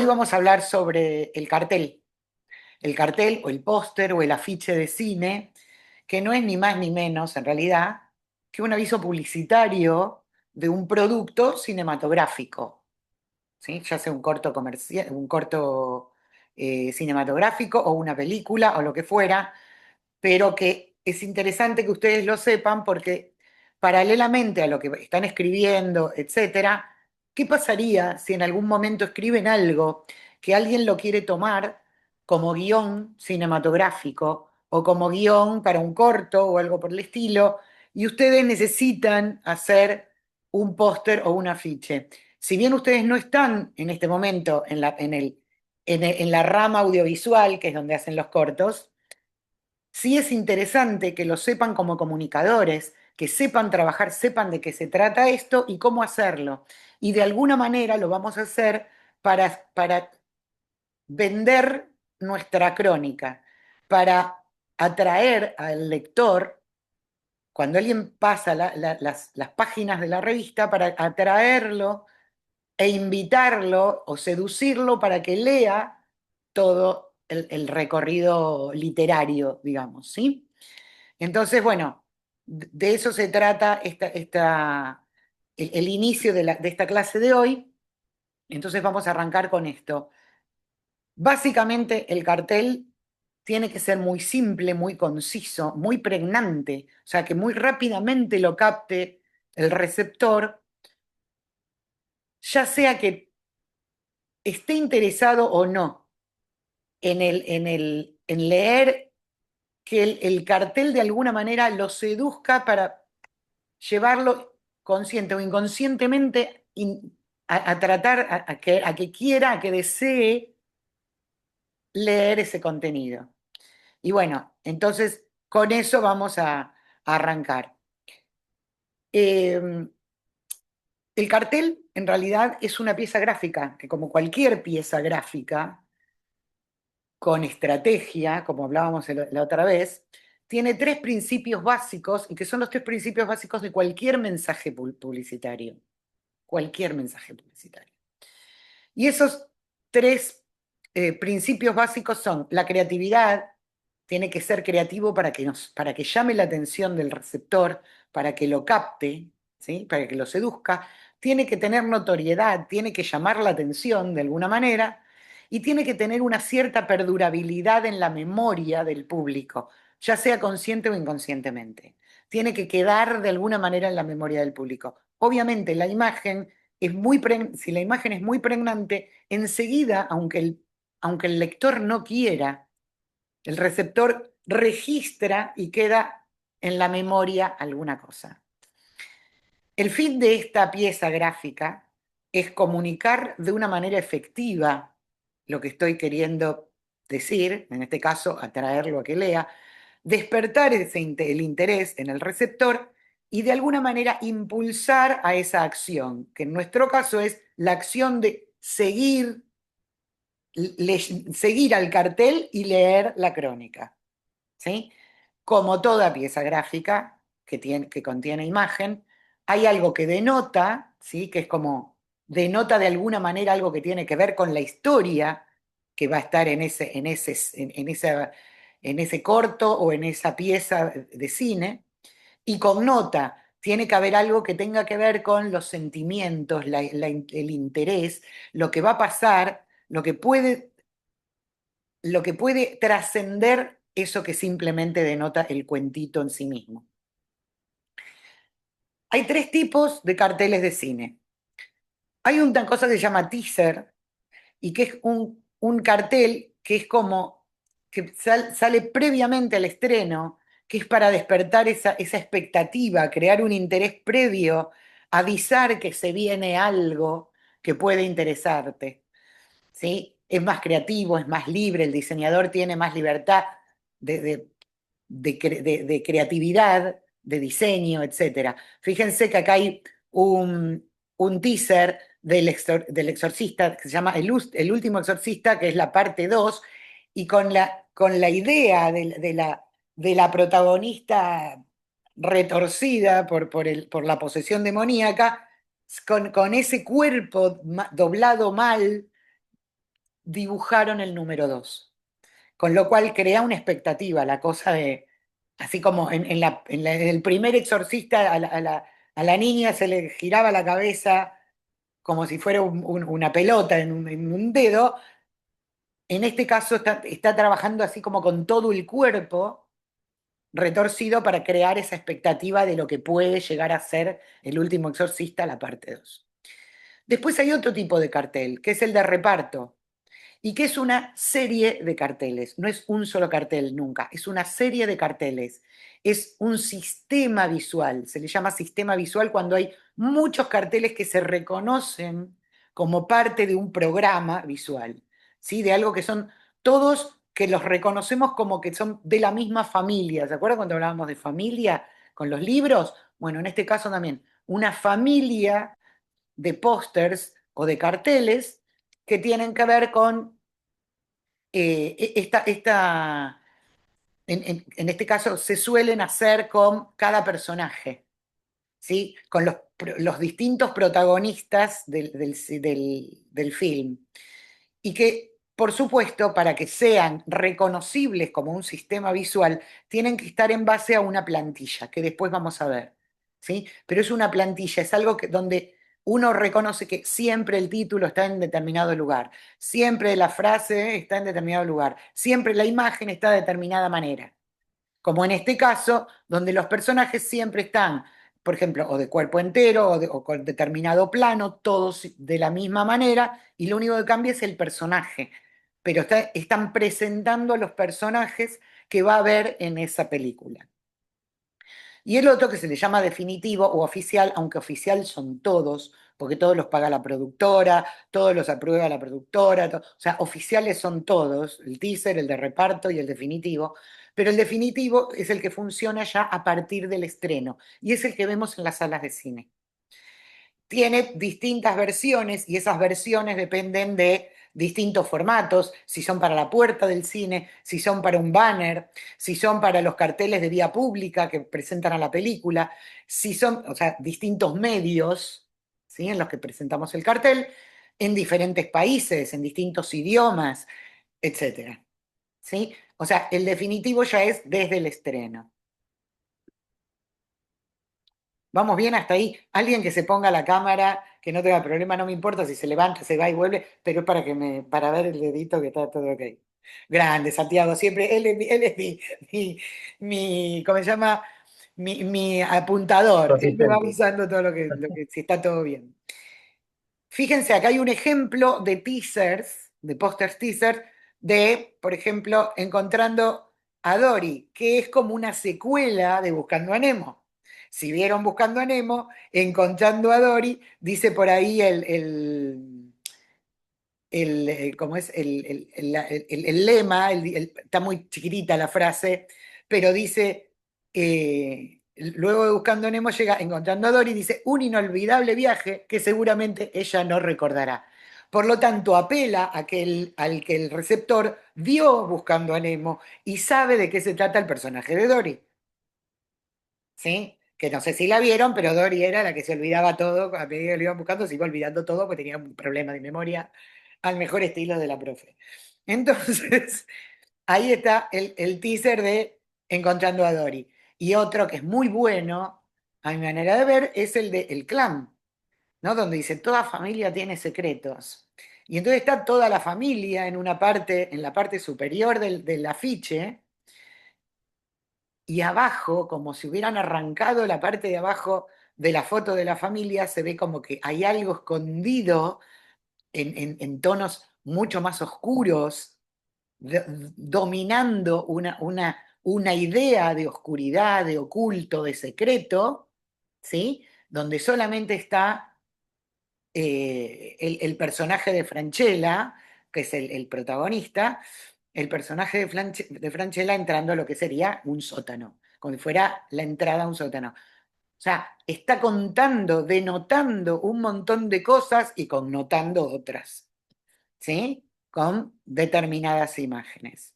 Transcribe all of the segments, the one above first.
Hoy vamos a hablar sobre el cartel o el póster o el afiche de cine, que no es ni más ni menos, en realidad, que un aviso publicitario de un producto cinematográfico, ¿sí? Ya sea un corto comercial, un corto cinematográfico o una película o lo que fuera, pero que es interesante que ustedes lo sepan porque paralelamente a lo que están escribiendo, etcétera, ¿qué pasaría si en algún momento escriben algo que alguien lo quiere tomar como guión cinematográfico o como guión para un corto o algo por el estilo y ustedes necesitan hacer un póster o un afiche? Si bien ustedes no están en este momento en la rama audiovisual, que es donde hacen los cortos, sí es interesante que lo sepan como comunicadores, que sepan trabajar, sepan de qué se trata esto y cómo hacerlo. Y de alguna manera lo vamos a hacer para vender nuestra crónica, para atraer al lector, cuando alguien pasa las páginas de la revista, para atraerlo e invitarlo o seducirlo para que lea todo el recorrido literario, digamos, ¿sí? Entonces, bueno, de eso se trata el inicio de esta clase de hoy. Entonces vamos a arrancar con esto. Básicamente el cartel tiene que ser muy simple, muy conciso, muy pregnante, o sea, que muy rápidamente lo capte el receptor, ya sea que esté interesado o no en leer, que el cartel de alguna manera lo seduzca para llevarlo consciente o inconscientemente a tratar a que quiera, a que desee leer ese contenido. Y bueno, entonces con eso vamos a arrancar. Eh, el cartel en realidad es una pieza gráfica, que como cualquier pieza gráfica, con estrategia, como hablábamos la otra vez, tiene tres principios básicos y que son los tres principios básicos de cualquier mensaje publicitario. Cualquier mensaje publicitario. Y esos tres principios básicos son la creatividad, tiene que ser creativo para que llame la atención del receptor, para que lo capte, ¿sí? Para que lo seduzca, tiene que tener notoriedad, tiene que llamar la atención de alguna manera y tiene que tener una cierta perdurabilidad en la memoria del público, ya sea consciente o inconscientemente. Tiene que quedar de alguna manera en la memoria del público. Obviamente la imagen si la imagen es muy pregnante, enseguida, aunque el lector no quiera, el receptor registra y queda en la memoria alguna cosa. El fin de esta pieza gráfica es comunicar de una manera efectiva lo que estoy queriendo decir, en este caso, atraerlo a que lea, despertar el interés en el receptor y de alguna manera impulsar a esa acción, que en nuestro caso es la acción de seguir al cartel y leer la crónica, ¿sí? Como toda pieza gráfica que contiene imagen, hay algo que denota, ¿sí? Que es como denota de alguna manera algo que tiene que ver con la historia que va a estar en ese corto o en esa pieza de cine, y connota, tiene que haber algo que tenga que ver con los sentimientos, el interés, lo que va a pasar, lo que puede trascender eso que simplemente denota el cuentito en sí mismo. Hay tres tipos de carteles de cine. Hay una cosa que se llama teaser y que es un cartel que es como que sale previamente al estreno, que es para despertar esa expectativa, crear un interés previo, avisar que se viene algo que puede interesarte, ¿sí? Es más creativo, es más libre, el diseñador tiene más libertad de, de- de creatividad, de diseño, etcétera. Fíjense que acá hay un teaser del Exorcista que se llama El último Exorcista, que es la parte 2 y con la idea de la protagonista retorcida por la posesión demoníaca, con ese cuerpo doblado mal, dibujaron el número 2, con lo cual crea una expectativa, la cosa de, así como en el primer exorcista a la niña se le giraba la cabeza como si fuera una pelota en un dedo. En este caso está trabajando así como con todo el cuerpo retorcido para crear esa expectativa de lo que puede llegar a ser El último exorcista, la parte 2. Después hay otro tipo de cartel, que es el de reparto, y que es una serie de carteles. No es un solo cartel nunca, es una serie de carteles. Es un sistema visual, se le llama sistema visual cuando hay muchos carteles que se reconocen como parte de un programa visual, ¿sí? De algo que son todos que los reconocemos como que son de la misma familia. ¿Se acuerdan cuando hablábamos de familia con los libros? Bueno, en este caso también, una familia de pósters o de carteles que tienen que ver con en este caso se suelen hacer con cada personaje, ¿sí? Con los distintos protagonistas del film. Y que, por supuesto, para que sean reconocibles como un sistema visual, tienen que estar en base a una plantilla, que después vamos a ver, ¿sí? Pero es una plantilla, es algo donde uno reconoce que siempre el título está en determinado lugar, siempre la frase está en determinado lugar, siempre la imagen está de determinada manera. Como en este caso, donde los personajes siempre están, por ejemplo, o de cuerpo entero o con determinado plano, todos de la misma manera, y lo único que cambia es el personaje. Pero están presentando a los personajes que va a ver en esa película. Y el otro que se le llama definitivo o oficial, aunque oficial son todos, porque todos los paga la productora, todos los aprueba la productora, o sea, oficiales son todos, el teaser, el de reparto y el definitivo, pero el definitivo es el que funciona ya a partir del estreno y es el que vemos en las salas de cine. Tiene distintas versiones y esas versiones dependen de distintos formatos, si son para la puerta del cine, si son para un banner, si son para los carteles de vía pública que presentan a la película, si son, o sea, distintos medios, ¿sí? En los que presentamos el cartel, en diferentes países, en distintos idiomas, etcétera, ¿sí? O sea, el definitivo ya es desde el estreno. Vamos bien hasta ahí. Alguien que se ponga la cámara, que no tenga problema, no me importa si se levanta, se va y vuelve, pero es para ver el dedito que está todo ok. Grande, Santiago, siempre, él es ¿cómo se llama? Mi Tu apuntador. Él me va asistente. avisando todo si está todo bien. Fíjense, acá hay un ejemplo de teasers, de pósters teasers, de, por ejemplo, Encontrando a Dory, que es como una secuela de Buscando a Nemo. Si vieron Buscando a Nemo, Encontrando a Dory, dice por ahí ¿cómo es? El lema, está muy chiquitita la frase, pero dice, luego de Buscando a Nemo llega Encontrando a Dory, dice, un inolvidable viaje que seguramente ella no recordará. Por lo tanto, apela a al que el receptor vio Buscando a Nemo y sabe de qué se trata el personaje de Dory. ¿Sí? Que no sé si la vieron, pero Dory era la que se olvidaba todo, a medida que lo iban buscando, se iba olvidando todo porque tenía un problema de memoria al mejor estilo de la profe. Entonces, ahí está el teaser de Encontrando a Dory. Y otro que es muy bueno, a mi manera de ver, es el de El Clan, ¿no? Donde dice, toda familia tiene secretos. Y entonces está toda la familia en una parte, en la parte superior del afiche, y abajo, como si hubieran arrancado la parte de abajo de la foto de la familia, se ve como que hay algo escondido en tonos mucho más oscuros, dominando una idea de oscuridad, de oculto, de secreto, ¿sí? Donde solamente está el personaje de Franchella, que es el protagonista, el personaje de Franchella entrando a lo que sería un sótano, como si fuera la entrada a un sótano. O sea, está contando, denotando un montón de cosas y connotando otras, ¿sí? Con determinadas imágenes.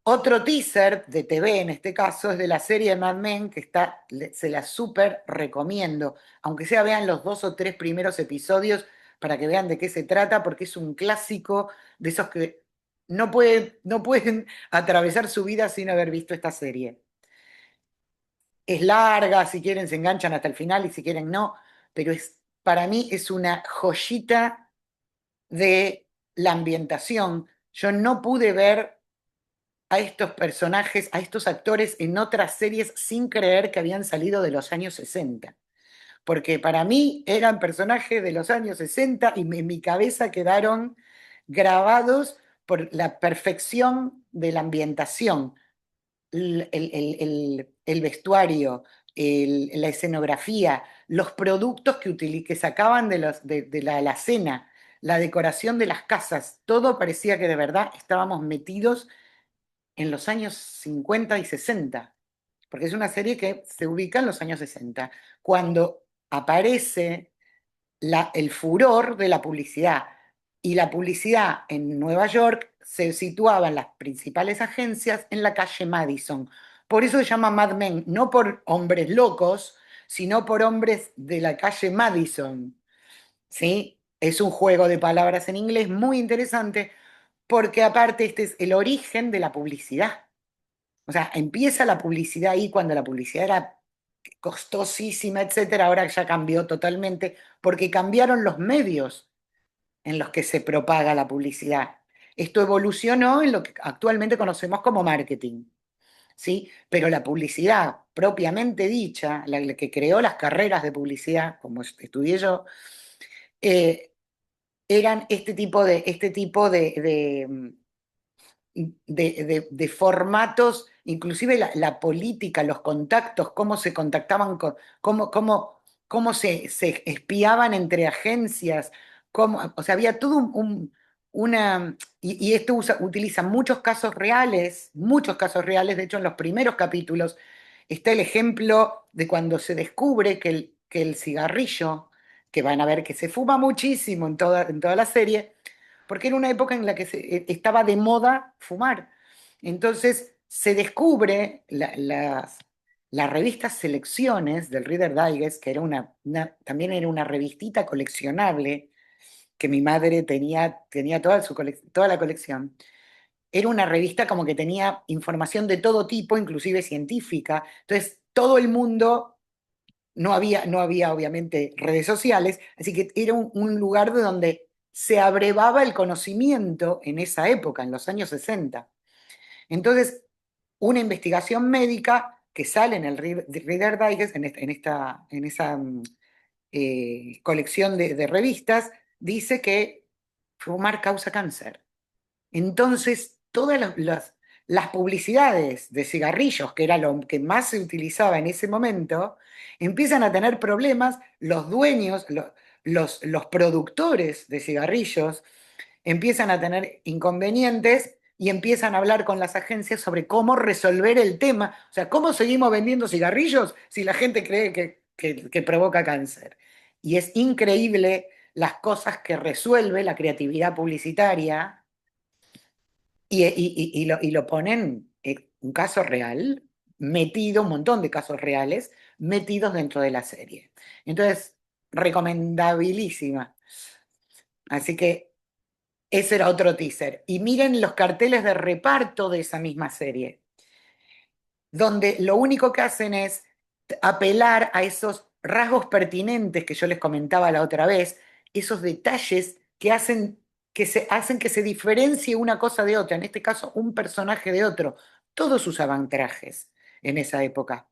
Otro teaser de TV, en este caso, es de la serie de Mad Men, que se la súper recomiendo. Aunque sea vean los 2 o 3 primeros episodios, para que vean de qué se trata, porque es un clásico de esos que no pueden atravesar su vida sin haber visto esta serie. Es larga, si quieren se enganchan hasta el final y si quieren no, pero para mí es una joyita de la ambientación. Yo no pude ver a estos personajes, a estos actores en otras series sin creer que habían salido de los años 60, porque para mí eran personajes de los años 60 y en mi cabeza quedaron grabados por la perfección de la ambientación, el vestuario, la escenografía, los productos que sacaban de la alacena, la decoración de las casas, todo parecía que de verdad estábamos metidos en los años 50 y 60, porque es una serie que se ubica en los años 60, cuando aparece el furor de la publicidad. Y la publicidad en Nueva York se situaba en las principales agencias en la calle Madison. Por eso se llama Mad Men, no por hombres locos, sino por hombres de la calle Madison. ¿Sí? Es un juego de palabras en inglés muy interesante porque aparte este es el origen de la publicidad. O sea, empieza la publicidad ahí cuando la publicidad era costosísima, etcétera. Ahora ya cambió totalmente porque cambiaron los medios en los que se propaga la publicidad. Esto evolucionó en lo que actualmente conocemos como marketing, ¿sí? Pero la publicidad propiamente dicha, la que creó las carreras de publicidad, como estudié yo, eh, eran este tipo de formatos, inclusive la política, los contactos, cómo se contactaban, cómo se espiaban entre agencias, o sea, había todo y esto utiliza muchos casos reales, de hecho en los primeros capítulos está el ejemplo de cuando se descubre que el cigarrillo, que van a ver que se fuma muchísimo en toda la serie, porque era una época en la que estaba de moda fumar. Entonces se descubre las revistas Selecciones del Reader Digest, que era también era una revistita coleccionable, que mi madre tenía toda la colección. Era una revista como que tenía información de todo tipo, inclusive científica. Entonces todo el mundo no había obviamente redes sociales, así que era un lugar de donde se abrevaba el conocimiento en esa época, en los años 60. Entonces, una investigación médica que sale en el Reader Digest, en esa colección de revistas, dice que fumar causa cáncer. Entonces, todas las publicidades de cigarrillos, que era lo que más se utilizaba en ese momento, empiezan a tener problemas, los dueños, los productores de cigarrillos empiezan a tener inconvenientes y empiezan a hablar con las agencias sobre cómo resolver el tema. O sea, ¿cómo seguimos vendiendo cigarrillos si la gente cree que provoca cáncer? Y es increíble las cosas que resuelve la creatividad publicitaria y lo ponen un caso real, metido, un montón de casos reales, metidos dentro de la serie. Entonces, recomendabilísima. Así que ese era otro teaser. Y miren los carteles de reparto de esa misma serie, donde lo único que hacen es apelar a esos rasgos pertinentes que yo les comentaba la otra vez, esos detalles hacen que se diferencie una cosa de otra, en este caso un personaje de otro. Todos usaban trajes en esa época.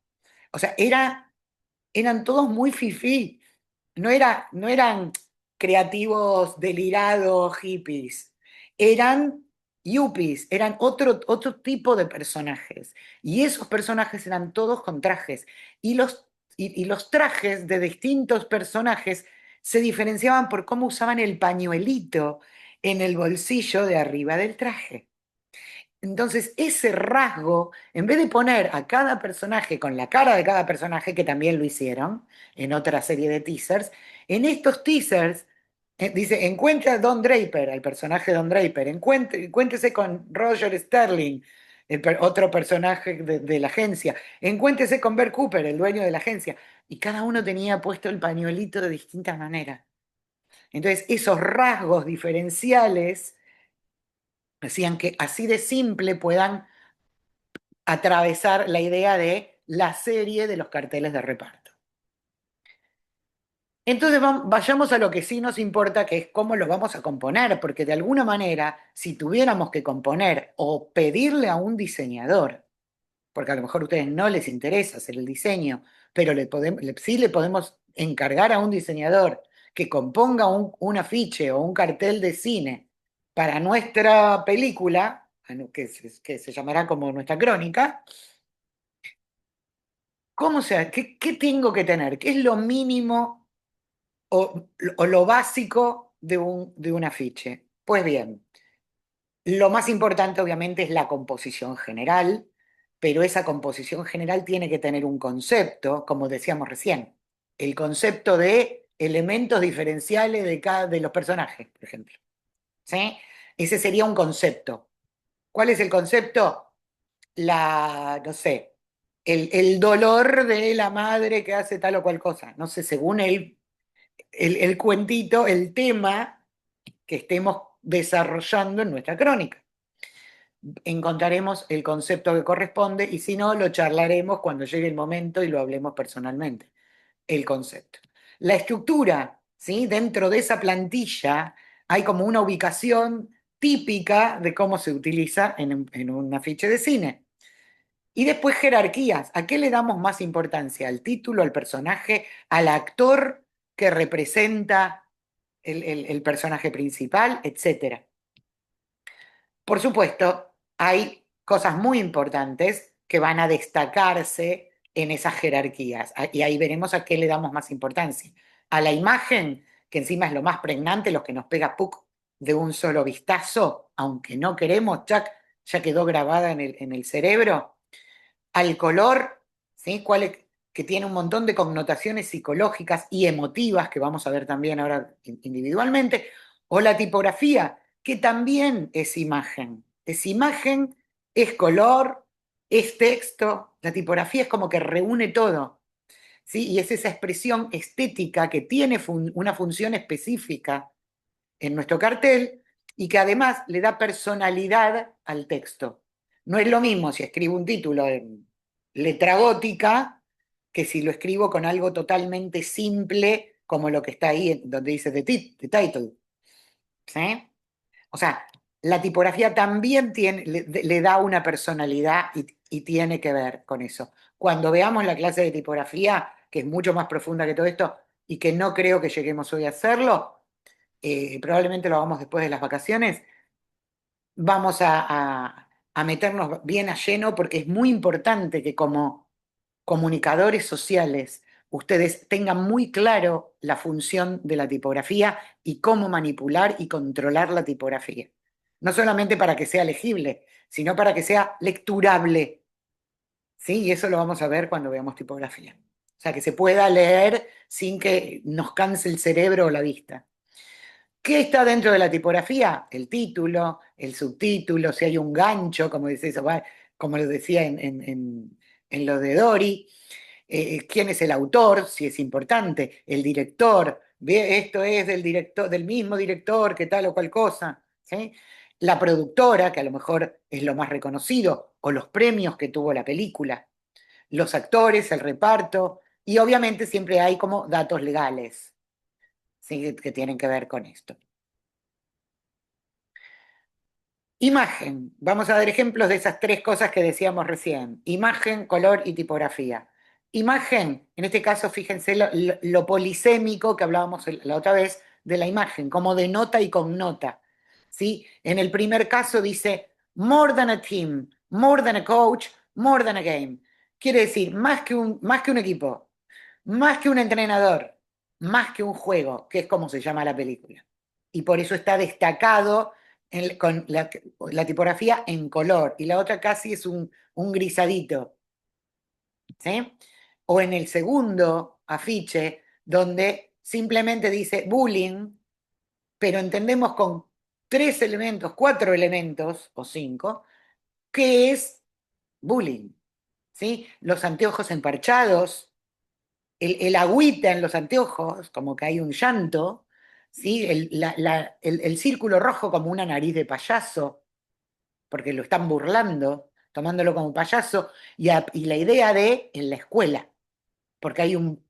O sea, eran todos muy fifí. No eran creativos, delirados, hippies. Eran yuppies, eran otro tipo de personajes. Y esos personajes eran todos con trajes. Y los trajes de distintos personajes se diferenciaban por cómo usaban el pañuelito en el bolsillo de arriba del traje. Entonces, ese rasgo, en vez de poner a cada personaje con la cara de cada personaje, que también lo hicieron en otra serie de teasers, en estos teasers dice, encuentre a Don Draper, al personaje Don Draper, encuéntrese con Roger Sterling, otro personaje de la agencia, encuéntrese con Bert Cooper, el dueño de la agencia, y cada uno tenía puesto el pañuelito de distinta manera. Entonces, esos rasgos diferenciales hacían que así de simple puedan atravesar la idea de la serie de los carteles de reparto. Entonces vayamos a lo que sí nos importa, que es cómo los vamos a componer, porque de alguna manera, si tuviéramos que componer o pedirle a un diseñador, porque a lo mejor a ustedes no les interesa hacer el diseño, pero sí le podemos encargar a un diseñador que componga un afiche o un cartel de cine para nuestra película, que se llamará como nuestra crónica. ¿Cómo sea? ¿Qué tengo que tener? ¿Qué es lo mínimo o lo básico de un afiche? Pues bien, lo más importante obviamente es la composición general, pero esa composición general tiene que tener un concepto, como decíamos recién, el concepto de elementos diferenciales de los personajes, por ejemplo. ¿Sí? Ese sería un concepto. ¿Cuál es el concepto? No sé, el dolor de la madre que hace tal o cual cosa. No sé, según el cuentito, el tema que estemos desarrollando en nuestra crónica. Encontraremos el concepto que corresponde y si no, lo charlaremos cuando llegue el momento y lo hablemos personalmente. El concepto. La estructura, ¿sí? Dentro de esa plantilla hay como una ubicación típica de cómo se utiliza en un afiche de cine. Y después jerarquías. ¿A qué le damos más importancia? ¿Al título, al personaje, al actor que representa el personaje principal, etcétera? Por supuesto, hay cosas muy importantes que van a destacarse en esas jerarquías. Y ahí veremos a qué le damos más importancia. A la imagen, que encima es lo más pregnante, lo que nos pega ¡puc! De un solo vistazo, aunque no queremos, ya quedó grabada en el cerebro. Al color, ¿sí? Que tiene un montón de connotaciones psicológicas y emotivas, que vamos a ver también ahora individualmente, o la tipografía, que también es imagen, es color, es texto, la tipografía es como que reúne todo, ¿sí? Y es esa expresión estética que tiene una función específica en nuestro cartel y que además le da personalidad al texto. No es lo mismo si escribo un título en letra gótica que si lo escribo con algo totalmente simple como lo que está ahí donde dice the title. ¿Sí? O sea, la tipografía también le da una personalidad y tiene que ver con eso. Cuando veamos la clase de tipografía, que es mucho más profunda que todo esto y que no creo que lleguemos hoy a hacerlo, probablemente lo hagamos después de las vacaciones, vamos a meternos bien a lleno porque es muy importante que como comunicadores sociales ustedes tengan muy claro la función de la tipografía y cómo manipular y controlar la tipografía. No solamente para que sea legible, sino para que sea lecturable. ¿Sí? Y eso lo vamos a ver cuando veamos tipografía. O sea, que se pueda leer sin que nos canse el cerebro o la vista. ¿Qué está dentro de la tipografía? El título, el subtítulo, si hay un gancho, como dice eso, como lo decía en lo de Dory. ¿Quién es el autor? Si es importante. El director. Esto es del director, del mismo director que tal o cual cosa. ¿Sí? La productora, que a lo mejor es lo más reconocido, o los premios que tuvo la película. Los actores, el reparto. Y obviamente siempre hay como datos legales, ¿sí? Que tienen que ver con esto. Imagen. Vamos a dar ejemplos de esas tres cosas que decíamos recién. Imagen, color y tipografía. Imagen, en este caso, fíjense lo polisémico que hablábamos la otra vez de la imagen, como de nota y connota. ¿Sí? En el primer caso dice more than a team, more than a coach, more than a game. Quiere decir, más que un equipo, más que un entrenador, más que un juego, que es como se llama la película. Y por eso está destacado con la tipografía en color y la otra casi es un grisadito. ¿Sí? O en el segundo afiche, donde simplemente dice bullying, pero entendemos con 3 elementos, 4 elementos o 5, que es bullying. ¿Sí? Los anteojos emparchados, el agüita en los anteojos, como que hay un llanto, ¿sí? El círculo rojo como una nariz de payaso, porque lo están burlando, tomándolo como payaso, y la idea de en la escuela, porque hay un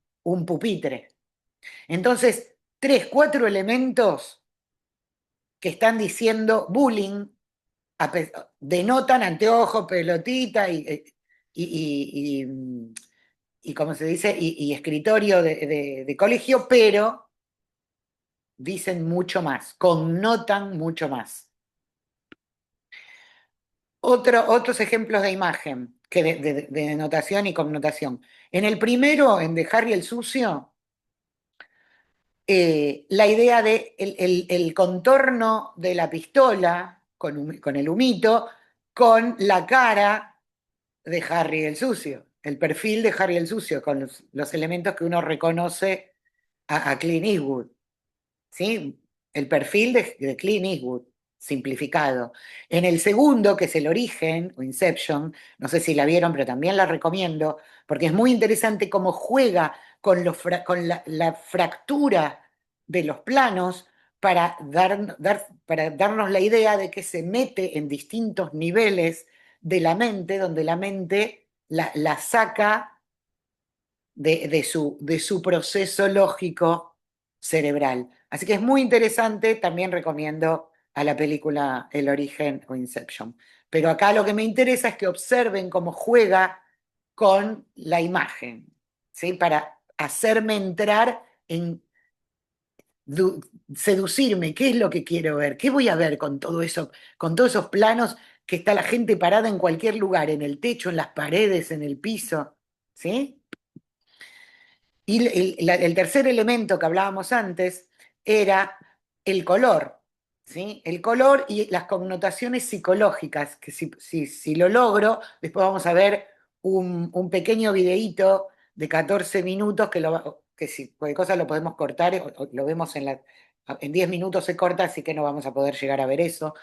pupitre. Entonces, tres, cuatro elementos que están diciendo bullying, denotan anteojo, pelotita y ¿cómo se dice? Y escritorio de colegio, pero dicen mucho más, connotan mucho más. Otros ejemplos de imagen, que de denotación y connotación. En el primero, en De Harry el Sucio, la idea de el contorno de la pistola con el humito, con la cara de Harry el Sucio, el perfil de Harry el Sucio, con los elementos que uno reconoce a Clint Eastwood. ¿Sí? El perfil de Clint Eastwood, simplificado. En el segundo, que es El Origen, o Inception, no sé si la vieron, pero también la recomiendo, porque es muy interesante cómo juega con la fractura de los planos para darnos la idea de que se mete en distintos niveles de la mente, donde la mente la saca de su proceso lógico cerebral. Así que es muy interesante, también recomiendo a la película El Origen o Inception. Pero acá lo que me interesa es que observen cómo juega con la imagen, ¿sí? Para hacerme entrar en seducirme, qué es lo que quiero ver, qué voy a ver con todo eso, con todos esos planos que está la gente parada en cualquier lugar, en el techo, en las paredes, en el piso, ¿sí? Y el tercer elemento que hablábamos antes era el color, ¿sí? El color y las connotaciones psicológicas, que si lo logro, después vamos a ver un pequeño videíto de 14 minutos que si cualquier cosa lo podemos cortar, o lo vemos en 10 minutos se corta, así que no vamos a poder llegar a ver eso,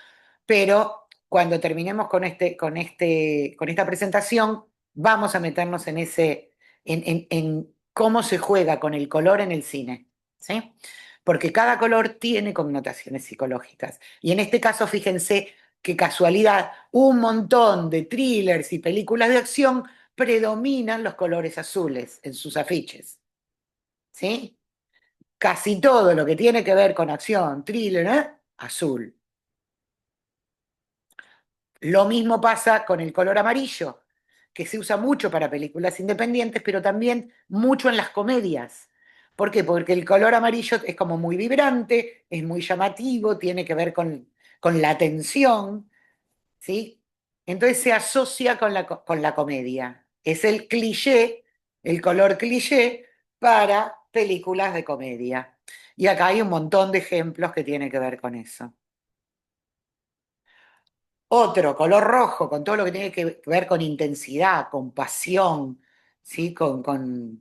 pero cuando terminemos con esta presentación, vamos a meternos en cómo se juega con el color en el cine, ¿sí? Porque cada color tiene connotaciones psicológicas. Y en este caso, fíjense qué casualidad, un montón de thrillers y películas de acción predominan los colores azules en sus afiches, ¿sí? Casi todo lo que tiene que ver con acción, thriller, azul. Lo mismo pasa con el color amarillo, que se usa mucho para películas independientes, pero también mucho en las comedias. ¿Por qué? Porque el color amarillo es como muy vibrante, es muy llamativo, tiene que ver con la tensión, ¿sí? Entonces se asocia con la comedia. Es el cliché, el color cliché para películas de comedia. Y acá hay un montón de ejemplos que tienen que ver con eso. Otro, color rojo, con todo lo que tiene que ver con intensidad, con pasión, ¿sí? Con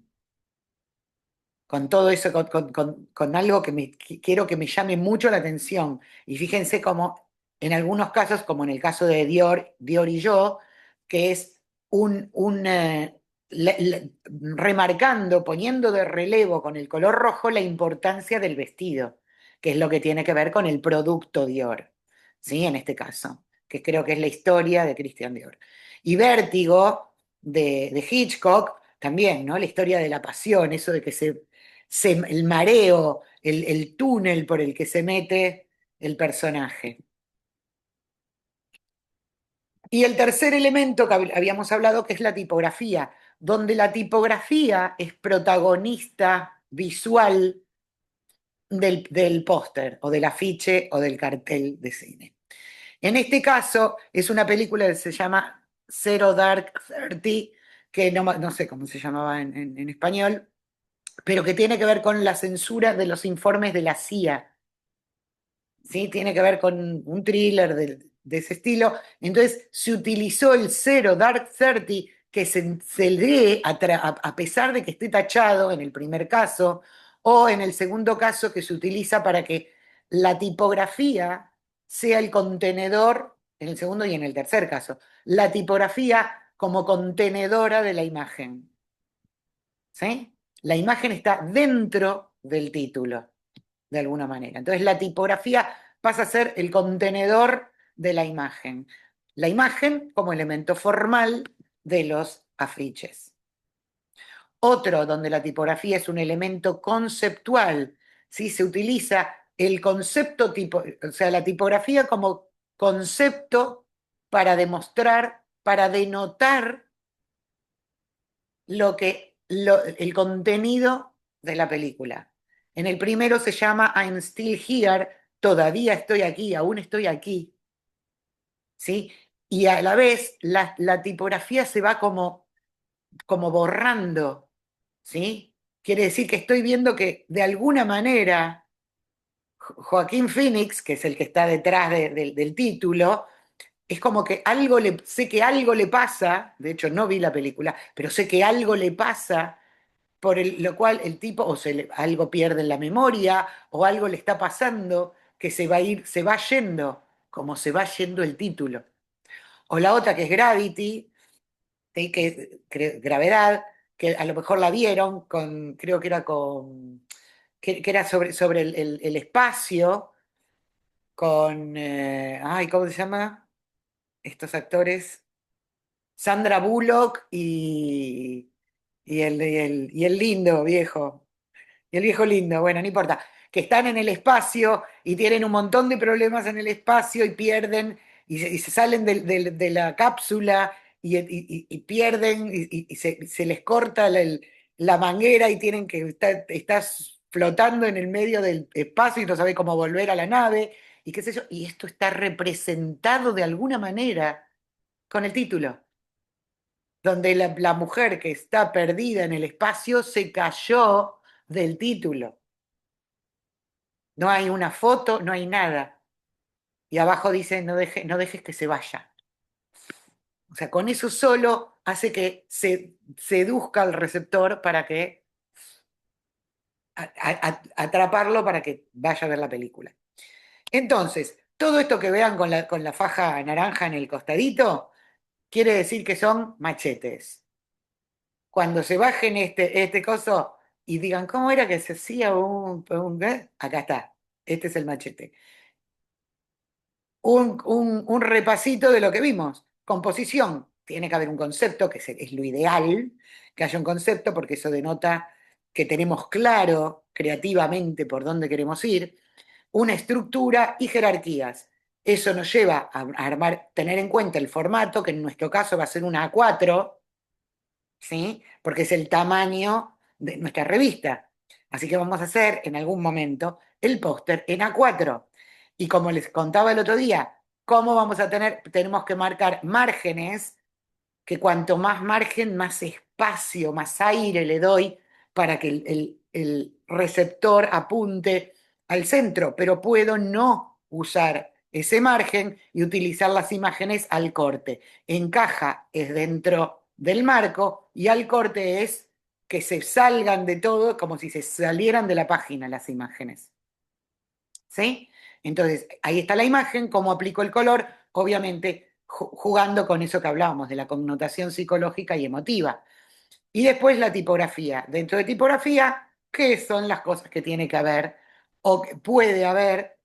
todo eso, con algo que quiero que me llame mucho la atención. Y fíjense cómo en algunos casos, como en el caso de Dior y yo, que es remarcando, poniendo de relevo con el color rojo la importancia del vestido, que es lo que tiene que ver con el producto Dior, ¿sí? En este caso, que creo que es la historia de Christian Dior. Y Vértigo, de Hitchcock, también, ¿no? La historia de la pasión, eso de que el mareo, el túnel por el que se mete el personaje. Y el tercer elemento que habíamos hablado, que es la tipografía, donde la tipografía es protagonista visual del póster o del afiche o del cartel de cine. En este caso es una película que se llama Zero Dark Thirty, que no sé cómo se llamaba en español, pero que tiene que ver con la censura de los informes de la CIA. ¿Sí? Tiene que ver con un thriller de ese estilo. Entonces se utilizó el cero Dark 30, que se lee a pesar de que esté tachado en el primer caso, o en el segundo caso que se utiliza para que la tipografía sea el contenedor, en el segundo y en el tercer caso, la tipografía como contenedora de la imagen. ¿Sí? La imagen está dentro del título. de alguna manera. Entonces la tipografía pasa a ser el contenedor de la imagen como elemento formal de los afiches. Otro donde la tipografía es un elemento conceptual, ¿sí? Se utiliza el concepto tipo, o sea, la tipografía como concepto para demostrar, para denotar el contenido de la película. En el primero se llama I'm still here, todavía estoy aquí, aún estoy aquí, ¿sí? Y a la vez la tipografía se va como borrando, ¿sí? Quiere decir que estoy viendo que de alguna manera Joaquín Phoenix, que es el que está detrás del título, es como que sé que algo le pasa, de hecho no vi la película, pero sé que algo le pasa lo cual el tipo algo pierde en la memoria o algo le está pasando que se va yendo, como se va yendo el título. O la otra que es Gravity, Gravedad, que a lo mejor la vieron creo que era que era sobre el espacio, ay, ¿cómo se llama? Estos actores, Sandra Bullock y el lindo viejo. Y el viejo lindo, bueno, no importa, que están en el espacio y tienen un montón de problemas en el espacio y pierden y se salen de la cápsula y pierden y se les corta la manguera y tienen que estás flotando en el medio del espacio y no sabes cómo volver a la nave y qué sé yo. Y esto está representado de alguna manera con el título, donde la mujer que está perdida en el espacio se cayó del título. No hay una foto, no hay nada. Y abajo dice, no dejes que se vaya. O sea, con eso solo hace que se seduzca al receptor para que atraparlo para que vaya a ver la película. Entonces, todo esto que vean con la faja naranja en el costadito, quiere decir que son machetes. Cuando se bajen este coso y digan, ¿cómo era que se hacía Acá está, este es el machete. Un repasito de lo que vimos. Composición. Tiene que haber un concepto, que es lo ideal, que haya un concepto, porque eso denota que tenemos claro creativamente por dónde queremos ir. Una estructura y jerarquías. Eso nos lleva a tener en cuenta el formato, que en nuestro caso va a ser una A4, ¿sí? Porque es el tamaño de nuestra revista. Así que vamos a hacer en algún momento el póster en A4. Y como les contaba el otro día, ¿cómo vamos a tenemos que marcar márgenes, que cuanto más margen, más espacio, más aire le doy para que el receptor apunte al centro, pero puedo no usar ese margen y utilizar las imágenes al corte. Encaja es dentro del marco y al corte es que se salgan de todo como si se salieran de la página las imágenes. ¿Sí? Entonces, ahí está la imagen, cómo aplico el color, obviamente jugando con eso que hablábamos, de la connotación psicológica y emotiva. Y después la tipografía. Dentro de tipografía, ¿qué son las cosas que tiene que haber o que puede haber?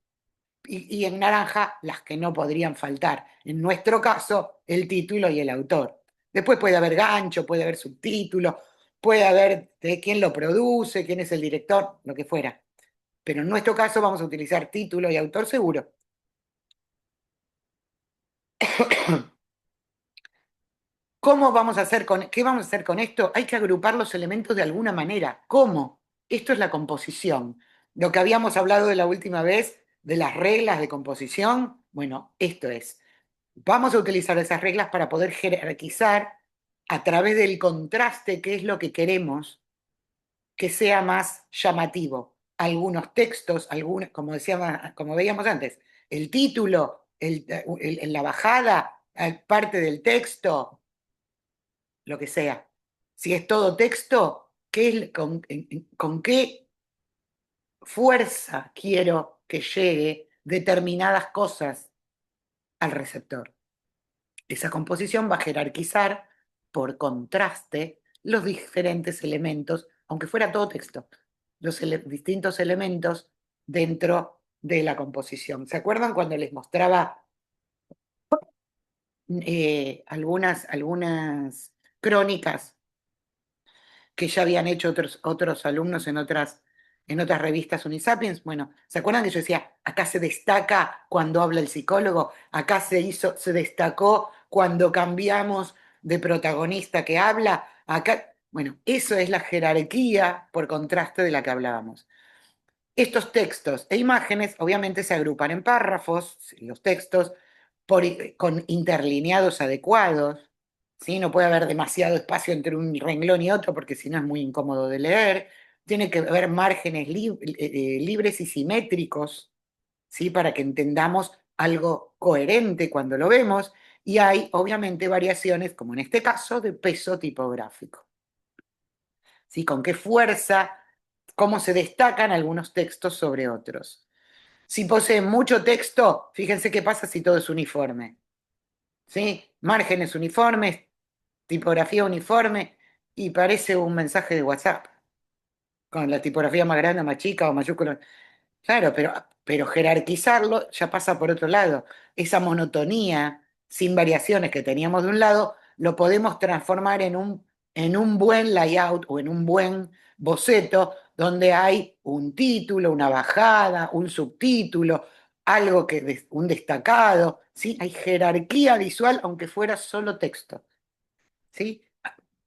Y en naranja, las que no podrían faltar. En nuestro caso, el título y el autor. Después puede haber gancho, puede haber subtítulo, puede haber de quién lo produce, quién es el director, lo que fuera. Pero en nuestro caso vamos a utilizar título y autor seguro. ¿Qué vamos a hacer con esto? Hay que agrupar los elementos de alguna manera. ¿Cómo? Esto es la composición. Lo que habíamos hablado de la última vez, de las reglas de composición, bueno, esto es. Vamos a utilizar esas reglas para poder jerarquizar a través del contraste, qué es lo que queremos que sea más llamativo. Algunos textos, como veíamos antes, el título, la bajada, parte del texto, lo que sea. Si es todo texto, con qué fuerza quiero que llegue determinadas cosas al receptor? Esa composición va a jerarquizar por contraste los diferentes elementos, aunque fuera todo texto, los distintos elementos dentro de la composición. ¿Se acuerdan cuando les mostraba algunas crónicas que ya habían hecho otros alumnos en otras revistas Unisapiens? Bueno, ¿se acuerdan que yo decía, acá se destaca cuando habla el psicólogo, acá se destacó cuando cambiamos de protagonista que habla, acá, bueno, eso es la jerarquía por contraste de la que hablábamos. Estos textos e imágenes obviamente se agrupan en párrafos, los textos, con interlineados adecuados, ¿sí? No puede haber demasiado espacio entre un renglón y otro porque si no es muy incómodo de leer. Tiene que haber márgenes libres y simétricos, ¿sí? Para que entendamos algo coherente cuando lo vemos. Y hay obviamente variaciones, como en este caso, de peso tipográfico. ¿Sí? Con qué fuerza, cómo se destacan algunos textos sobre otros. Si poseen mucho texto, fíjense qué pasa si todo es uniforme. ¿Sí? Márgenes uniformes, tipografía uniforme y parece un mensaje de WhatsApp, con la tipografía más grande, más chica o mayúscula. Claro, pero jerarquizarlo ya pasa por otro lado. Esa monotonía sin variaciones que teníamos de un lado, lo podemos transformar en un buen layout o en un buen boceto donde hay un título, una bajada, un subtítulo, algo un destacado, ¿sí? Hay jerarquía visual aunque fuera solo texto, ¿sí?